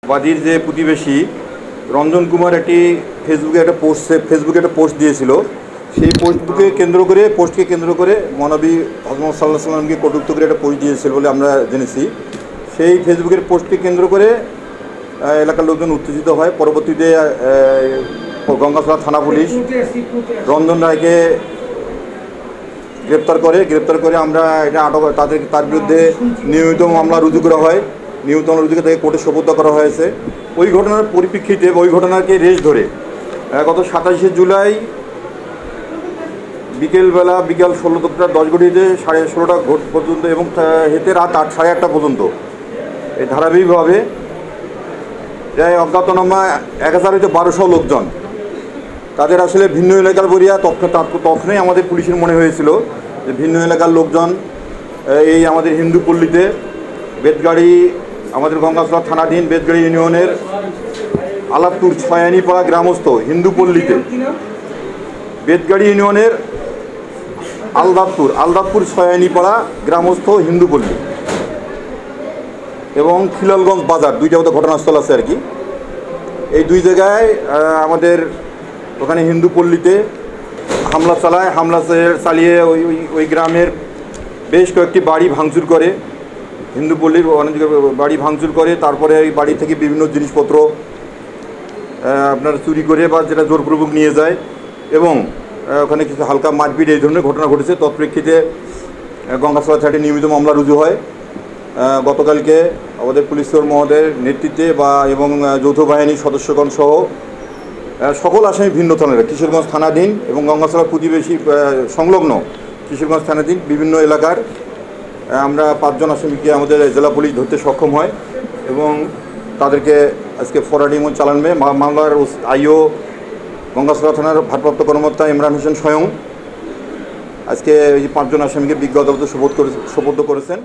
বাদীর যে প্রতিবেশী রঞ্জন কুমার একটি ফেসবুকে একটা পোস্ট দিয়েছিল। সেই পোস্টকে কেন্দ্র করে মহানবী হযরত সাল্লাল্লাহু আলাইহি ওয়াসাল্লামকে কটূক্ত করে একটা পোস্ট দিয়েছিল বলে আমরা জেনেছি। সেই ফেসবুকের পোস্টকে কেন্দ্র করে এলাকার লোকজন উত্তেজিত হয়। পরবর্তীতে গঙ্গাছড়া থানা পুলিশ রঞ্জন রায়কে গ্রেপ্তার করে আমরা এটা তার বিরুদ্ধে নিয়মিত মামলা রুজু করা হয়। নিয়মিত মামলা রুজু করে তাকে কোর্টে সোপর্দ করা হয়েছে। ওই ঘটনার পরিপ্রেক্ষিতে ওই ঘটনাকে রেশ ধরে গত 27শে জুলাই বিকেল 16:10 ঘটিতে 16:30 পর্যন্ত এবং হেতে রাত 8:30 পর্যন্ত এই ধারাবাহিকভাবে প্রায় অজ্ঞাতনামা 1000-1200 লোকজন, তাদের আসলে ভিন্ন এলাকার বরিয়া তখনই আমাদের পুলিশের মনে হয়েছিল যে ভিন্ন এলাকার লোকজন এই আমাদের হিন্দু পল্লীতে বেতগাড়ি, আমাদের গঙ্গাছড়া থানাধীন বেতগাড়ি ইউনিয়নের আলাদপুর ছয়ানীপাড়া গ্রামস্থ হিন্দু পল্লীতে, বেতগাড়ি ইউনিয়নের আলদাতপুর ছয়ানীপাড়া গ্রামস্থ হিন্দু পল্লী এবং খিলালগঞ্জ বাজার, দুইটা মতো ঘটনাস্থল আছে আর কি। এই দুই জায়গায় আমাদের ওখানে হিন্দু পল্লীতে হামলা চালিয়ে ওই গ্রামের বেশ কয়েকটি বাড়ি ভাঙচুর করে, হিন্দু পল্লীর অনেক বাড়ি ভাঙচুর করে। তারপরে এই বাড়ি থেকে বিভিন্ন জিনিসপত্র আপনার চুরি করে বা যেটা জোরপূর্বক নিয়ে যায় এবং ওখানে কিছু হালকা মারপিট এই ধরনের ঘটনা ঘটেছে। তৎপ্রেক্ষিতে গঙ্গাছড়া থানায় নিয়মিত মামলা রুজু হয়। গতকালকে আমাদের পুলিশ সুপার মহোদয়ের নেতৃত্বে এবং যৌথ বাহিনীর সদস্যগণ সহ সকল আসামি ভিন্ন থানার কিশোরগঞ্জ থানাধীন এবং গঙ্গাছড়া প্রতিবেশী সংলগ্ন কিশোরগঞ্জ থানাধীন বিভিন্ন এলাকার আমরা 5 জন আসামিকে আমাদের জেলা পুলিশ ধরতে সক্ষম হয় এবং তাদেরকে আজকে ফরওয়ার্ডিং চালানবে। মামলার আইও গঙ্গাছড়া থানার ভারপ্রাপ্ত কর্মকর্তা ইমরান হোসেন স্বয়ং আজকে এই 5 জন আসামিকে বিজ্ঞ আদালতে সোপর্দ করেছেন।